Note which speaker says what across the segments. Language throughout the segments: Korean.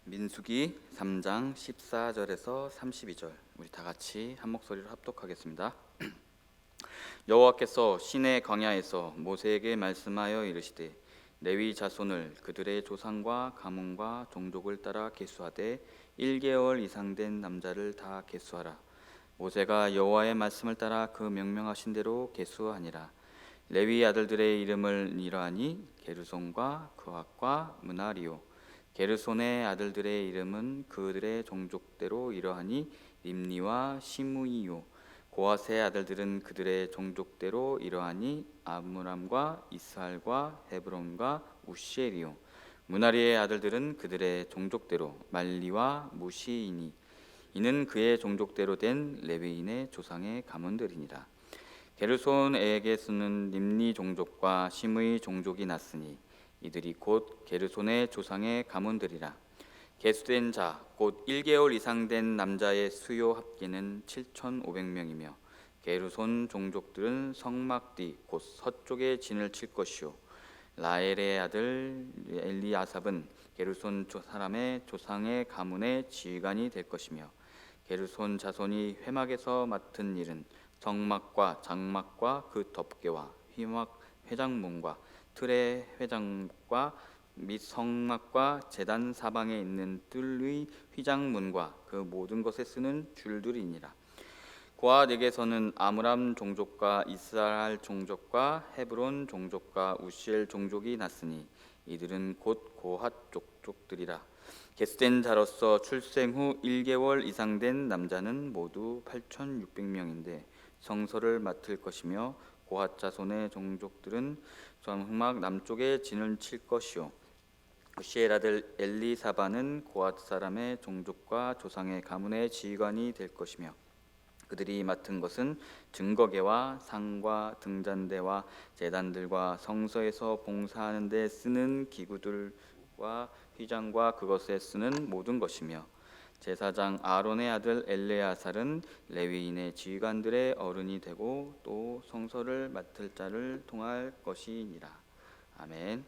Speaker 1: 민수기 3장 14절에서 32절 우리 다 같이 한 목소리로 합독하겠습니다. 여호와께서 시내 광야에서 모세에게 말씀하여 이르시되 레위 자손을 그들의 조상과 가문과 종족을 따라 계수하되 1개월 이상 된 남자를 다 계수하라. 모세가 여호와의 말씀을 따라 그 명령하신 대로 계수하니라. 레위 아들들의 이름을 이러하니 게르손과 그앗과 므나리요. 게르손의 아들들의 이름은 그들의 종족대로 이러하니 림니와 시므이요. 고앗의 아들들은 그들의 종족대로 이러하니 아므람과 이스할과 헤브론과 우시엘이요. 므나리의 아들들은 그들의 종족대로 말리와 무시이니 이는 그의 종족대로 된 레위인의 조상의 가문들이니라. 게르손에게서는 림니 종족과 시므이 종족이 났으니 이들이 곧 게르손의 조상의 가문들이라. 계수된 자 곧 1개월 이상 된 남자의 수요 합계는 7,500명이며 게르손 종족들은 성막 뒤 곧 서쪽에 진을 칠 것이요. 라엘의 아들 엘리아삽은 게르손 사람의 조상의 가문의 지휘관이 될 것이며 게르손 자손이 회막에서 맡은 일은 성막과 장막과 그 덮개와 휘막 회장문과 틀의 회장과 및 성막과 제단 사방에 있는 뜰의 휘장문과 그 모든 것에 쓰는 줄들이니라. 고앗에게서는 아므람 종족과 이스할 종족과 헤브론 종족과 우시엘 종족이 났으니 이들은 곧 고앗 족족들이라. 계수된 자로서 출생 후 1개월 이상 된 남자는 모두 8,600명인데 성소를 맡을 것이며 고앗 자손의 종족들은 성막 남쪽에 진을 칠 것이요. 우시엘 아들 엘리사바는 고앗 사람의 종족과 조상의 가문의 지휘관이 될 것이며 그들이 맡은 것은 증거계와 상과 등잔대와 제단들과 성소에서 봉사하는 데 쓰는 기구들과 휘장과 그것에 쓰는 모든 것이며 제사장 아론의 아들 엘레아살은 레위인의 지휘관들의 어른이 되고 또 성소를 맡을 자를 통할 것이니라. 아멘.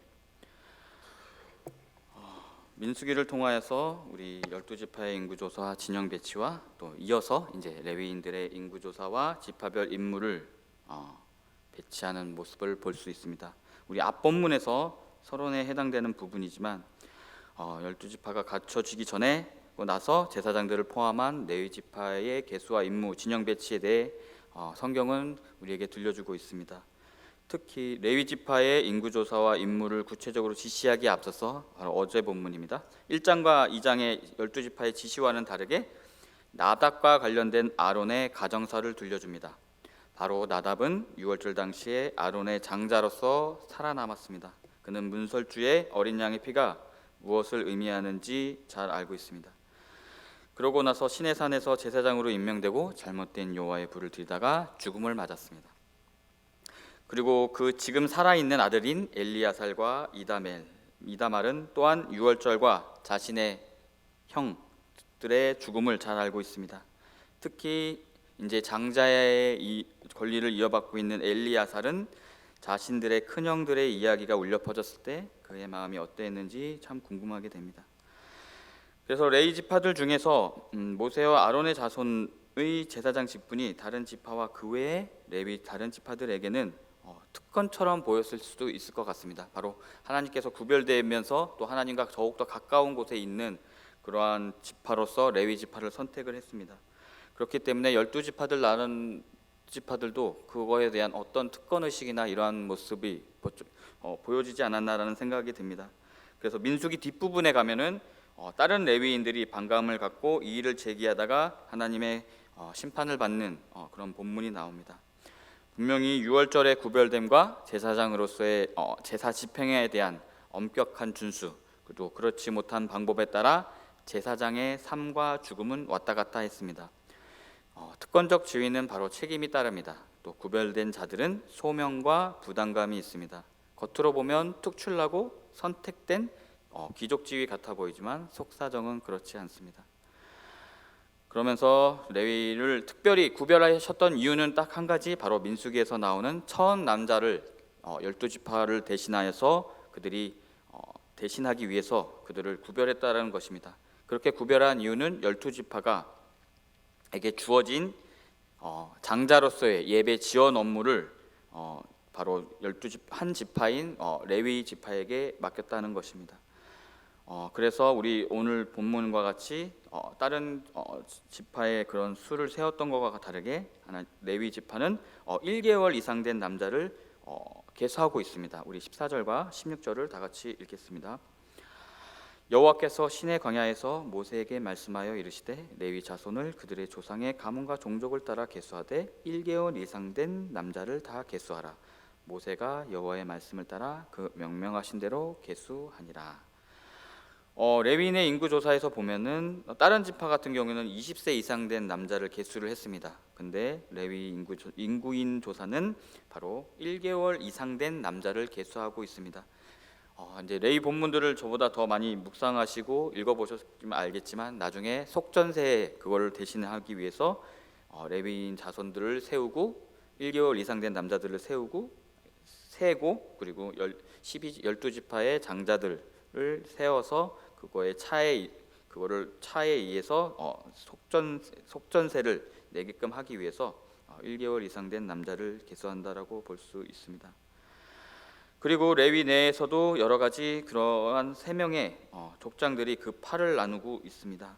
Speaker 1: 민수기를 통하여서 우리 12지파의 인구조사 진영 배치와 또 이어서 이제 레위인들의 인구조사와 지파별 인물을 배치하는 모습을 볼 수 있습니다. 우리 앞본문에서 서론에 해당되는 부분이지만 12지파가 갖춰지기 전에 나서 제사장들을 포함한 레위 지파의 계수와 임무, 진영 배치에 대해 성경은 우리에게 들려주고 있습니다. 특히 레위 지파의 인구조사와 임무를 구체적으로 지시하기에 앞서서 바로 어제 본문입니다. 1장과 2장의 12지파의 지시와는 다르게 나답과 관련된 아론의 가정사를 들려줍니다. 바로 나답은 유월절 당시에 아론의 장자로서 살아남았습니다. 그는 문설주의 어린 양의 피가 무엇을 의미하는지 잘 알고 있습니다. 그러고 나서 시내산에서 제사장으로 임명되고 잘못된 여호와의 불을 들다가 죽음을 맞았습니다. 그리고 그 지금 살아있는 아들인 엘리야살과 이다말은 또한 유월절과 자신의 형들의 죽음을 잘 알고 있습니다. 특히 이제 장자의 이 권리를 이어받고 있는 엘리야살은 자신들의 큰형들의 이야기가 울려 퍼졌을 때 그의 마음이 어땠는지 참 궁금하게 됩니다. 그래서 레위 지파들 중에서 모세와 아론의 자손의 제사장 직분이 다른 지파와 그 외의 레위 다른 지파들에게는 특권처럼 보였을 수도 있을 것 같습니다. 바로 하나님께서 구별되면서 또 하나님과 더욱더 가까운 곳에 있는 그러한 지파로서 레위 지파를 선택을 했습니다. 그렇기 때문에 12지파들 나른 지파들도 그거에 대한 어떤 특권의식이나 이러한 모습이 보여지지 않았나라는 생각이 듭니다. 그래서 민수기 뒷부분에 가면은 다른 레위인들이 반감을 갖고 이의를 제기하다가 하나님의 심판을 받는 그런 본문이 나옵니다. 분명히 유월절의 구별됨과 제사장으로서의 제사 집행에 대한 엄격한 준수, 그리고 그렇지 못한 방법에 따라 제사장의 삶과 죽음은 왔다 갔다 했습니다. 특권적 지위는 바로 책임이 따릅니다. 또 구별된 자들은 소명과 부담감이 있습니다. 겉으로 보면 특출나고 선택된 귀족 지위 같아 보이지만 속사정은 그렇지 않습니다. 그러면서 레위를 특별히 구별하셨던 이유는 딱 한 가지, 바로 민수기에서 나오는 처한 남자를 12지파를 대신하여서 그들이 대신하기 위해서 그들을 구별했다라는 것입니다. 그렇게 구별한 이유는 12지파가 에게 주어진 장자로서의 예배 지원 업무를 바로 한 지파인 레위 지파에게 맡겼다는 것입니다. 그래서 우리 오늘 본문과 같이 다른 지파의 그런 수를 세웠던 것과 다르게 레위 지파는 1개월 이상 된 남자를 계수하고 있습니다. 우리 14절과 16절을 다 같이 읽겠습니다. 여호와께서 시내 광야에서 모세에게 말씀하여 이르시되 레위 자손을 그들의 조상의 가문과 종족을 따라 계수하되 1개월 이상 된 남자를 다 계수하라. 모세가 여호와의 말씀을 따라 그 명령하신 대로 계수하니라. 레위인의 인구 조사에서 보면은 다른 지파 같은 경우에는 20세 이상 된 남자를 계수를 했습니다. 근데 레위 인구인 조사는 바로 1개월 이상 된 남자를 계수하고 있습니다. 이제 레위 본문들을 저보다 더 많이 묵상하시고 읽어보셨으면 알겠지만 나중에 속전세 그걸 대신하기 위해서 레위인 자손들을 세우고 1개월 이상 된 남자들을 세고 그리고 12지파의 장자들을 세워서 그거를 차에 의해서 속전세를 내게끔 하기 위해서 1개월 이상 된 남자를 계수한다라고 볼 수 있습니다. 그리고 레위 내에서도 여러 가지 그러한 3명의 족장들이 그 팔을 나누고 있습니다.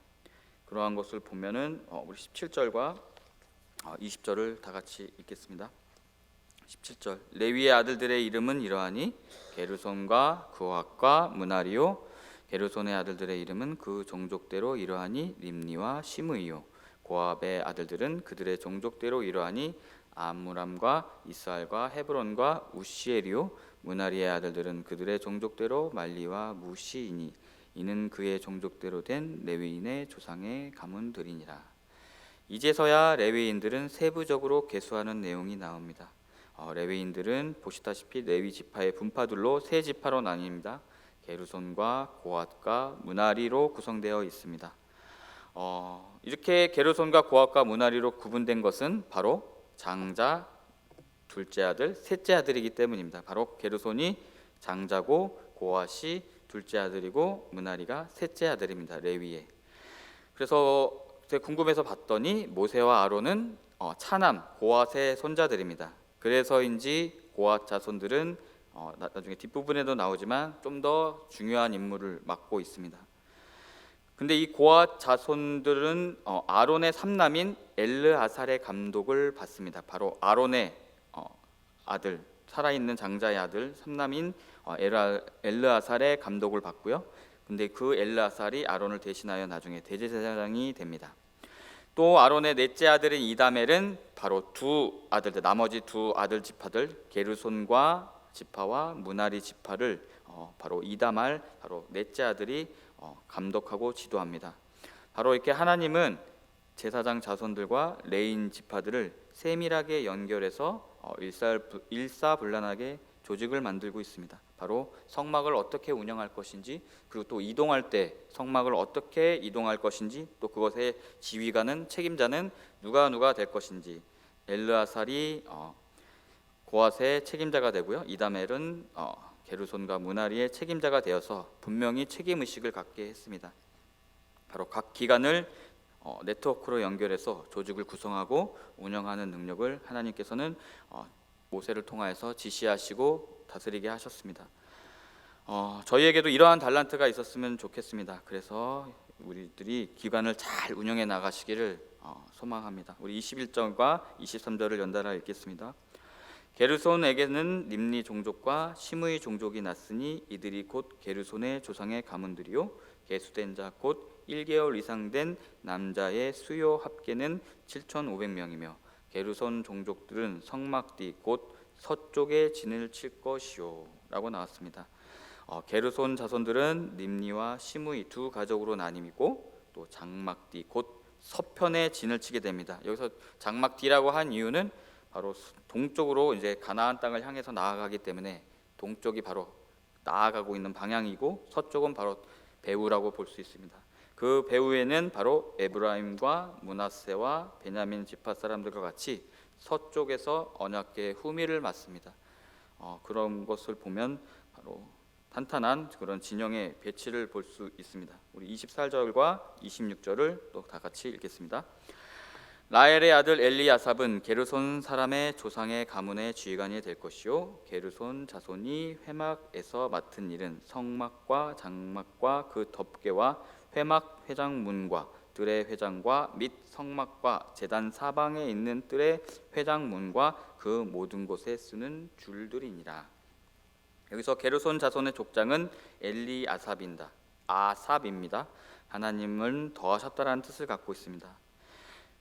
Speaker 1: 그러한 것을 보면은 우리 17절과 20절을 다 같이 읽겠습니다. 17절 레위의 아들들의 이름은 이러하니 게르손과 그앗과 므나리요 게르손의 아들들의 이름은 그 종족대로 이러하니 림니와 시므이요 고압의 아들들은 그들의 종족대로 이러하니 암무람과 이스알과 헤브론과 우시엘이요 므나리의 아들들은 그들의 종족대로 말리와 무시이니 이는 그의 종족대로 된 레위인의 조상의 가문들이니라. 이제서야 레위인들은 세부적으로 계수하는 내용이 나옵니다. 레위인들은 보시다시피 레위 지파의 분파들로 세 지파로 나뉩니다. 게르손과 고앗과 므나리로 구성되어 있습니다. 이렇게 게르손과 고앗과 므나리로 구분된 것은 바로 장자, 둘째 아들, 셋째 아들이기 때문입니다. 바로 게르손이 장자고 고앗이 둘째 아들이고 므나리가 셋째 아들입니다. 레위의. 그래서 제가 궁금해서 봤더니 모세와 아론은 차남 고앗의 손자들입니다. 그래서인지 고앗 자손들은 나중에 뒷부분에도 나오지만 좀 더 중요한 임무를 맡고 있습니다. 근데 이 고앗 자손들은 아론의 삼남인 엘르아살의 감독을 받습니다. 바로 아론의 아들, 살아있는 장자의 아들 삼남인 엘르아살의 감독을 받고요. 근데 그 엘르아살이 아론을 대신하여 나중에 대제사장이 됩니다. 또 아론의 넷째 아들인 이다멜은 바로 나머지 두 아들 지파들 게르손과 지파와 므나리 지파를 바로 이다말 바로 넷째 아들이 감독하고 지도합니다. 바로 이렇게 하나님은 제사장 자손들과 레인 지파들을 세밀하게 연결해서 일사불란하게 조직을 만들고 있습니다. 바로 성막을 어떻게 운영할 것인지, 그리고 또 이동할 때 성막을 어떻게 이동할 것인지, 또 그것의 지휘관은 책임자는 누가 될 것인지, 엘르아살이 고앗의 책임자가 되고요, 이다멜은 게르손과 므나리의 책임자가 되어서 분명히 책임의식을 갖게 했습니다. 바로 각 기관을 네트워크로 연결해서 조직을 구성하고 운영하는 능력을 하나님께서는 모세를 통하여서 지시하시고 다스리게 하셨습니다. 저희에게도 이러한 달란트가 있었으면 좋겠습니다. 그래서 우리들이 기관을 잘 운영해 나가시기를 소망합니다. 우리 21절과 23절을 연달아 읽겠습니다. 게르손에게는 림니 종족과 시므이 종족이 났으니 이들이 곧 게르손의 조상의 가문들이요 계수된 자 곧 1개월 이상 된 남자의 수요 합계는 7,500명이며 게르손 종족들은 성막뒤 곧 서쪽에 진을 칠 것이요 라고 나왔습니다. 게르손 자손들은 림니와 시므이 두 가족으로 나뉘고 또 장막뒤 곧 서편에 진을 치게 됩니다. 여기서 장막뒤라고 한 이유는 바로 동쪽으로 이제 가나안 땅을 향해서 나아가기 때문에 동쪽이 바로 나아가고 있는 방향이고 서쪽은 바로 배후라고 볼 수 있습니다. 그 배후에는 바로 에브라임과 므낫세와 베냐민 지파 사람들과 같이 서쪽에서 언약궤의 후미를 맞습니다. 그런 것을 보면 바로 탄탄한 그런 진영의 배치를 볼 수 있습니다. 우리 24절과 26절을 또 다 같이 읽겠습니다. 라엘의 아들 엘리야삽은 게르손 사람의 조상의 가문의 지휘관이 될 것이요 게르손 자손이 회막에서 맡은 일은 성막과 장막과 그 덮개와 회막 회장문과 뜰의 회장과 및 성막과 제단 사방에 있는 뜰의 회장문과 그 모든 곳에 쓰는 줄들이니라. 여기서 게르손 자손의 족장은 엘리아삽입니다. 아삽입니다. 하나님은 더하셨다라는 뜻을 갖고 있습니다.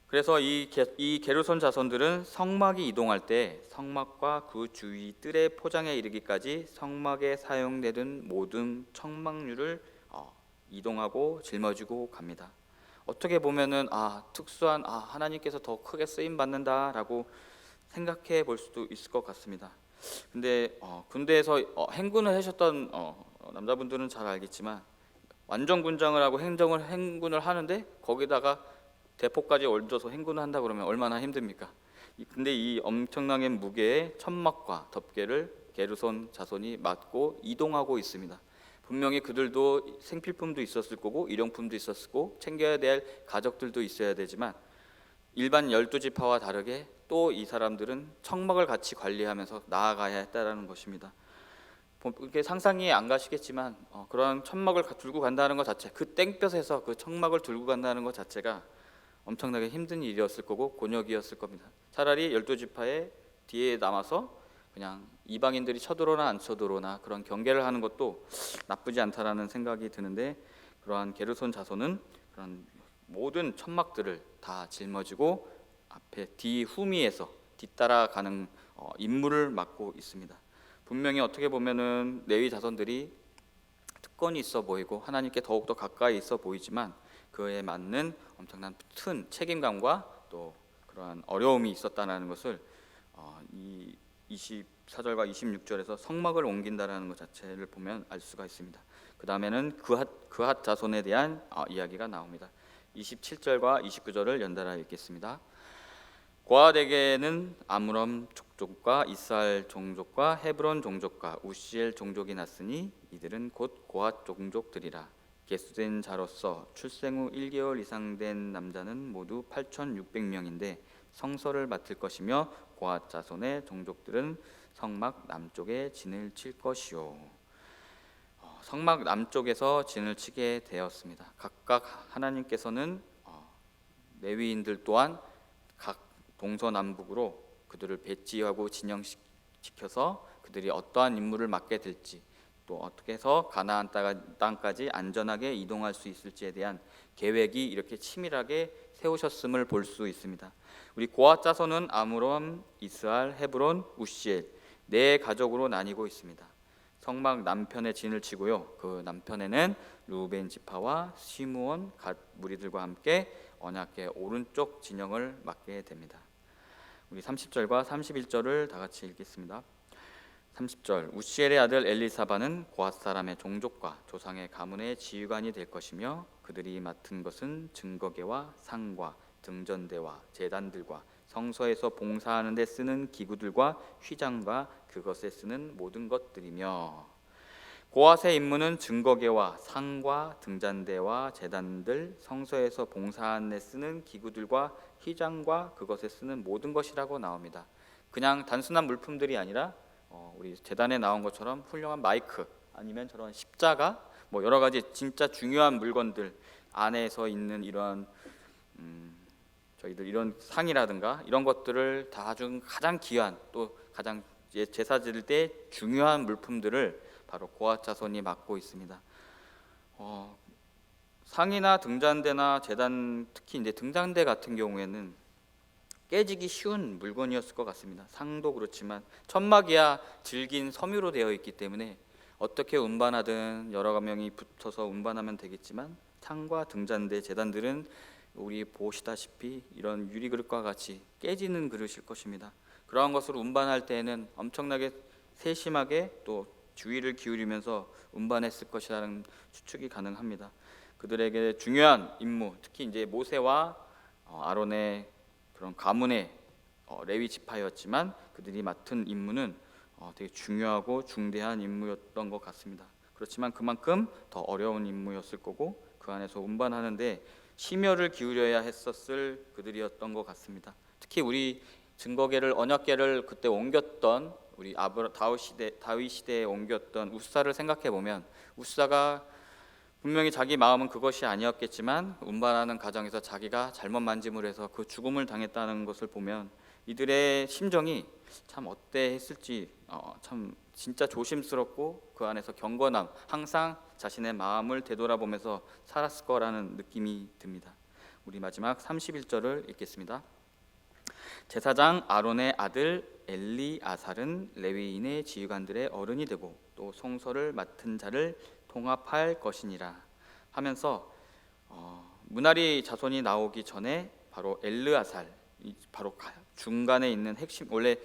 Speaker 1: 그래서 이 게르손 자손들은 성막이 이동할 때 성막과 그 주위 뜰의 포장에 이르기까지 성막에 사용되는 모든 청막류를 이동하고 짊어지고 갑니다. 어떻게 보면은 특수한 하나님께서 더 크게 쓰임 받는다라고 생각해 볼 수도 있을 것 같습니다. 근데 군대에서 행군을 하셨던 남자분들은 잘 알겠지만 완전 군장을 하고 행군을 하는데 거기다가 대포까지 얹어서 행군을 한다 그러면 얼마나 힘듭니까? 근데 이 엄청나게 무게의 천막과 덮개를 게르손 자손이 맡고 이동하고 있습니다. 분명히 그들도 생필품도 있었을 거고 일용품도 있었을 거고 챙겨야 될 가족들도 있어야 되지만 일반 12지파와 다르게 또 이 사람들은 청막을 같이 관리하면서 나아가야 했다라는 것입니다. 이렇게 상상이 안 가시겠지만 그런 천막을 들고 간다는 것 자체, 그 땡볕에서 그 청막을 들고 간다는 것 자체가 엄청나게 힘든 일이었을 거고 곤욕이었을 겁니다. 차라리 12지파의 뒤에 남아서 그냥 이방인들이 쳐들어오나 안 쳐들어오나 그런 경계를 하는 것도 나쁘지 않다라는 생각이 드는데, 그러한 게르손 자손은 그런 모든 천막들을 다 짊어지고 앞에 뒤후미에서 뒤따라가는 임무를 맡고 있습니다. 분명히 어떻게 보면은 레위 자손들이 특권이 있어 보이고 하나님께 더욱더 가까이 있어 보이지만 그에 맞는 엄청난 큰 책임감과 또 그러한 어려움이 있었다는 것을 이 24절과 26절에서 성막을 옮긴다라는 것 자체를 보면 알 수가 있습니다. 그 다음에는 그핫 자손에 대한 이야기가 나옵니다. 27절과 29절을 연달아 읽겠습니다. 고핫에게는 아므람 족족과 이스라엘 종족과 헤브론 종족과 우시엘 종족이 났으니 이들은 곧 고핫 종족들이라. 계수된 자로서 출생 후 1개월 이상 된 남자는 모두 8,600명인데 성서를 맡을 것이며 고핫 자손의 종족들은 성막 남쪽에 진을 칠 것이요. 성막 남쪽에서 진을 치게 되었습니다. 각각 하나님께서는 레위인들 또한 각 동서남북으로 그들을 배치하고 진영시켜서 그들이 어떠한 임무를 맡게 될지, 또 어떻게 해서 가나안 땅까지 안전하게 이동할 수 있을지에 대한 계획이 이렇게 치밀하게 세우셨음을 볼 수 있습니다. 우리 고핫 자손은 아므람, 이스라엘, 헤브론, 우시엘 네 가족으로 나뉘고 있습니다. 성막 남편에 진을 치고요. 그 남편에는 르우벤 지파와 시므온 갓 무리들과 함께 언약궤 오른쪽 진영을 맡게 됩니다. 우리 30절과 31절을 다 같이 읽겠습니다. 30절 우시엘의 아들 엘리사바는 고핫 사람의 종족과 조상의 가문의 지휘관이 될 것이며 그들이 맡은 것은 증거궤와 상과 등전대와 제단들과 성소에서 봉사하는 데 쓰는 기구들과 휘장과 그것에 쓰는 모든 것들이며, 고핫의 임무는 증거궤와 상과 등잔대와 제단들, 성소에서 봉사하는 데 쓰는 기구들과 휘장과 그것에 쓰는 모든 것이라고 나옵니다. 그냥 단순한 물품들이 아니라 우리 재단에 나온 것처럼 훌륭한 마이크, 아니면 저런 십자가, 여러 가지 진짜 중요한 물건들 안에서 있는 이러한 저희들 이런 상이라든가 이런 것들을 다 준 가장 귀한, 또 가장 제사 지을 때 중요한 물품들을 바로 고핫 자손이 맡고 있습니다. 상이나 등잔대나 제단, 특히 이제 등잔대 같은 경우에는 깨지기 쉬운 물건이었을 것 같습니다. 상도 그렇지만 천막이야 질긴 섬유로 되어 있기 때문에 어떻게 운반하든 여러 명이 붙어서 운반하면 되겠지만 상과 등잔대, 제단들은 우리 보시다시피 이런 유리그릇과 같이 깨지는 그릇일 것입니다. 그러한 것을 운반할 때에는 엄청나게 세심하게 또 주의를 기울이면서 운반했을 것이라는 추측이 가능합니다. 그들에게 중요한 임무, 특히 이제 모세와 아론의 그런 가문의 레위 지파였지만 그들이 맡은 임무는 되게 중요하고 중대한 임무였던 것 같습니다. 그렇지만 그만큼 더 어려운 임무였을 거고 그 안에서 운반하는데 심혈을 기울여야 했었을 그들이었던 것 같습니다. 특히 우리 증거계를 언약계를 그때 옮겼던 우리 다윗 시대에 옮겼던 우사를 생각해 보면 우사가 분명히 자기 마음은 그것이 아니었겠지만 운반하는 과정에서 자기가 잘못 만짐을 해서 그 죽음을 당했다는 것을 보면 이들의 심정이 참 어때했을지 참 진짜 조심스럽고 그 안에서 경건함, 항상 자신의 마음을 되돌아보면서 살았을 거라는 느낌이 듭니다. 우리 마지막 31절을 읽겠습니다. 제사장 아론의 아들 엘리아살은 레위인의 지휘관들의 어른이 되고 또 성소를 맡은 자를 통합할 것이니라 하면서 문하리 자손이 나오기 전에 바로 엘르아살, 바로 중간에 있는 핵심, 원래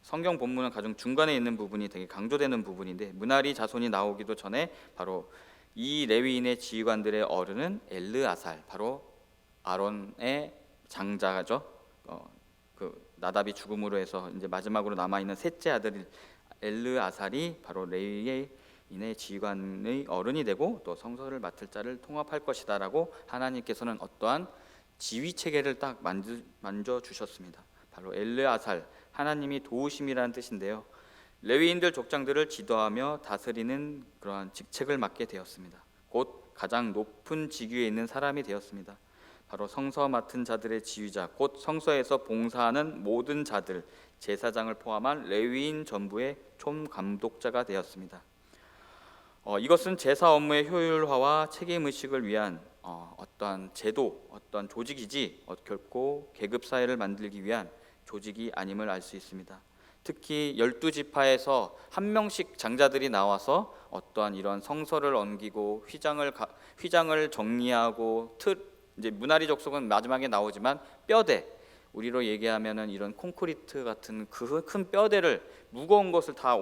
Speaker 1: 성경 본문은 가장 중간에 있는 부분이 되게 강조되는 부분인데 문하리 자손이 나오기도 전에 바로 이 레위인의 지휘관들의 어른은 엘르아살, 바로 아론의 장자죠. 그 나답이 죽음으로 해서 이제 마지막으로 남아 있는 셋째 아들 엘르아살이 바로 레위인의 지휘관의 어른이 되고 또 성소를 맡을 자를 통합할 것이다라고 하나님께서는 어떠한 지휘 체계를 딱 만져 주셨습니다. 바로 엘르아살, 하나님이 도우심이라는 뜻인데요. 레위인들 족장들을 지도하며 다스리는 그러한 직책을 맡게 되었습니다. 곧 가장 높은 직위에 있는 사람이 되었습니다. 바로 성서 맡은 자들의 지휘자, 곧 성서에서 봉사하는 모든 자들, 제사장을 포함한 레위인 전부의 총감독자가 되었습니다. 이것은 제사 업무의 효율화와 책임의식을 위한 어떠한 제도, 어떠한 조직이지 결코 계급 사회를 만들기 위한 조직이 아님을 알 수 있습니다. 특히 12지파에서 한 명씩 장자들이 나와서 어떠한 이런 성서를 옮기고 휘장을 정리하고 이제 문하리 족속은 마지막에 나오지만 뼈대, 우리로 얘기하면은 이런 콘크리트 같은 그 큰 뼈대를 무거운 것을 다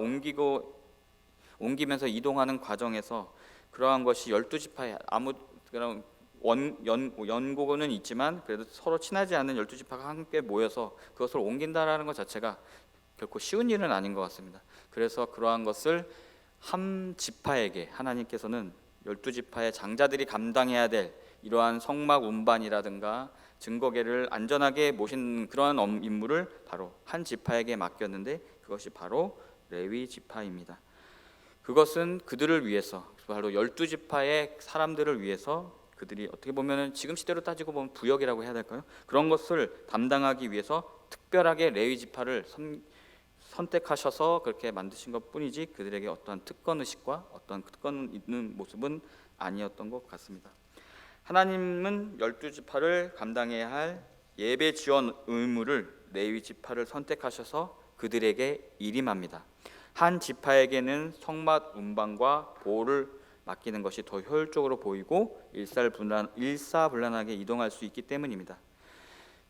Speaker 1: 옮기면서 이동하는 과정에서 그러한 것이 12지파에 아무 그런 연고는 있지만 그래도 서로 친하지 않은 12지파가 함께 모여서 그것을 옮긴다라는 것 자체가 결코 쉬운 일은 아닌 것 같습니다. 그래서 그러한 것을 한 지파에게 하나님께서는 12지파의 장자들이 감당해야 될 이러한 성막 운반이라든가 증거계를 안전하게 모신 그러한 임무를 바로 한 지파에게 맡겼는데 그것이 바로 레위 지파입니다. 그것은 그들을 위해서, 바로 12지파의 사람들을 위해서 그들이 어떻게 보면 지금 시대로 따지고 보면 부역이라고 해야 될까요? 그런 것을 담당하기 위해서 특별하게 레위 지파를 선택하셔서 그렇게 만드신 것뿐이지 그들에게 어떠한 특권의식과 어떠한 특권 있는 모습은 아니었던 것 같습니다. 하나님은 12지파를 감당해야 할 예배 지원 의무를 레위 지파를 선택하셔서 그들에게 일임합니다. 한 지파에게는 성막 운반과 보호를 맡기는 것이 더 효율적으로 보이고 일사불란하게 이동할 수 있기 때문입니다.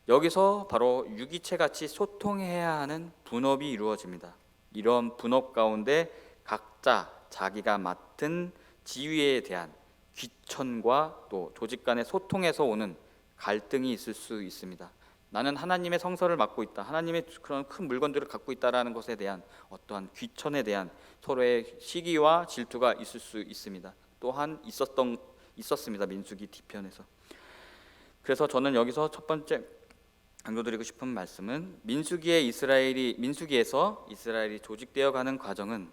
Speaker 1: 여기서 바로 유기체같이 소통해야 하는 분업이 이루어집니다. 이런 분업 가운데 각자 자기가 맡은 지위에 대한 귀천과 또 조직 간의 소통에서 오는 갈등이 있을 수 있습니다. 나는 하나님의 성서를 맡고 있다, 하나님의 그런 큰 물건들을 갖고 있다라는 것에 대한 어떠한 귀천에 대한 서로의 시기와 질투가 있을 수 있습니다. 또한 있었습니다. 민수기 뒤편에서. 그래서 저는 여기서 첫 번째 강조드리고 싶은 말씀은 민수기에서 이스라엘이 조직되어 가는 과정은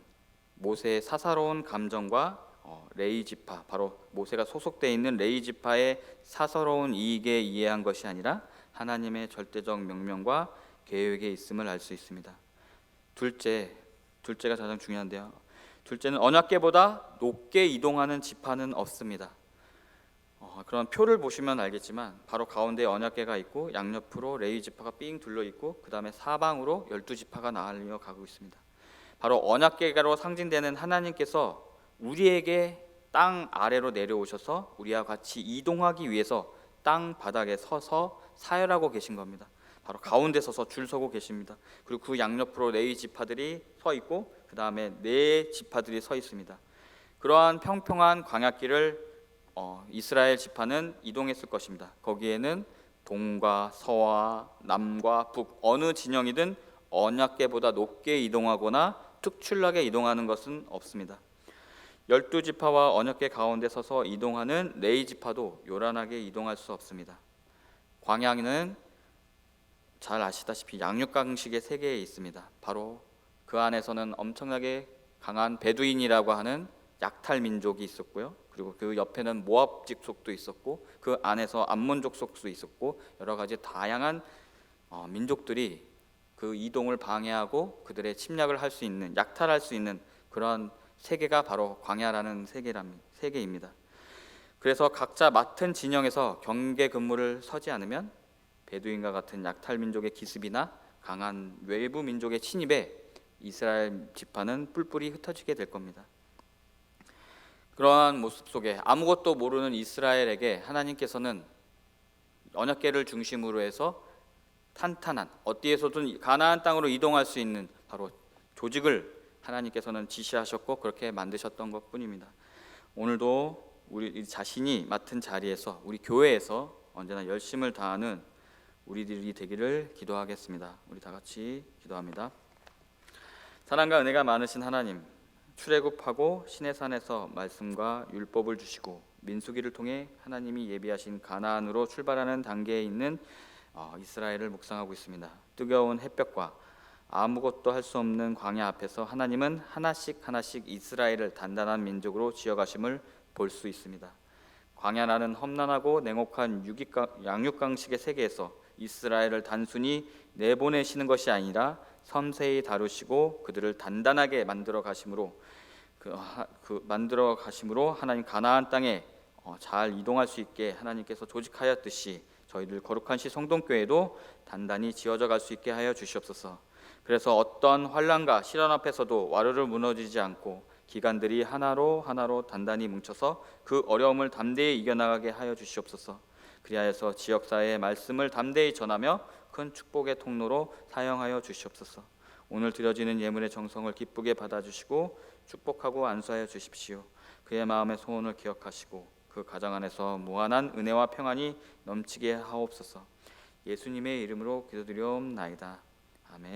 Speaker 1: 모세의 사사로운 감정과 레위 지파, 바로 모세가 소속되어 있는 레위 지파의 사사로운 이익에 이해한 것이 아니라 하나님의 절대적 명령과 계획에 있음을 알 수 있습니다. 둘째가 가장 중요한데요. 둘째는 언약궤보다 높게 이동하는 지파는 없습니다. 그런 표를 보시면 알겠지만 바로 가운데 언약궤가 있고 양옆으로 레위 지파가 삥 둘러 있고 그 다음에 사방으로 12지파가 나뉘어 가고 있습니다. 바로 언약궤로 상징되는 하나님께서 우리에게 땅 아래로 내려오셔서 우리와 같이 이동하기 위해서 땅 바닥에 서서 사열하고 계신 겁니다. 바로 가운데 서서 줄 서고 계십니다. 그리고 그 양옆으로 레위 지파들이 서 있고 그 다음에 네 지파들이 서 있습니다. 그러한 평평한 광야길을 이스라엘 지파는 이동했을 것입니다. 거기에는 동과 서와 남과 북 어느 진영이든 언약궤보다 높게 이동하거나 특출나게 이동하는 것은 없습니다. 12지파와 언약궤 가운데 서서 이동하는 레위 지파도 요란하게 이동할 수 없습니다. 광야는 잘 아시다시피 양육강식의 세계에 있습니다. 바로 그 안에서는 엄청나게 강한 베두인이라고 하는 약탈 민족이 있었고요. 그리고 그 옆에는 모압 족속도 있었고, 그 안에서 암몬 족속도 있었고, 여러 가지 다양한 민족들이 그 이동을 방해하고 그들의 침략을 할 수 있는, 약탈할 수 있는 그런 세계가 바로 광야라는 세계입니다. 그래서 각자 맡은 진영에서 경계 근무를 서지 않으면 베두인과 같은 약탈 민족의 기습이나 강한 외부 민족의 침입에 이스라엘 지파는 뿔뿔이 흩어지게 될 겁니다. 그러한 모습 속에 아무것도 모르는 이스라엘에게 하나님께서는 언약궤를 중심으로 해서 탄탄한, 어디에서든 가나안 땅으로 이동할 수 있는 바로 조직을 하나님께서는 지시하셨고 그렇게 만드셨던 것뿐입니다. 오늘도 우리 자신이 맡은 자리에서, 우리 교회에서 언제나 열심을 다하는 우리들이 되기를 기도하겠습니다. 우리 다 같이 기도합니다. 사랑과 은혜가 많으신 하나님, 출애굽하고 시내산에서 말씀과 율법을 주시고 민수기를 통해 하나님이 예비하신 가나안으로 출발하는 단계에 있는 이스라엘을 묵상하고 있습니다. 뜨거운 햇볕과 아무것도 할 수 없는 광야 앞에서 하나님은 하나씩 이스라엘을 단단한 민족으로 지어가심을 볼 수 있습니다. 광야라는 험난하고 냉혹한 양육강식의 세계에서 이스라엘을 단순히 내보내시는 것이 아니라 섬세히 다루시고 그들을 단단하게 만들어 가심으로 하나님 가나안 땅에 잘 이동할 수 있게 하나님께서 조직하였듯이 저희들 거룩한 시 성동교회도 단단히 지어져 갈 수 있게 하여 주시옵소서. 그래서 어떤 환난과 시련 앞에서도 와르르 무너지지 않고 기관들이 하나로 단단히 뭉쳐서 그 어려움을 담대히 이겨나가게 하여 주시옵소서. 그리하여서 지역사회의 말씀을 담대히 전하며 큰 축복의 통로로 사용하여 주시옵소서. 오늘 드려지는 예물의 정성을 기쁘게 받아주시고 축복하고 안수하여 주십시오. 그의 마음의 소원을 기억하시고 그 가정 안에서 무한한 은혜와 평안이 넘치게 하옵소서. 예수님의 이름으로 기도드리옵나이다.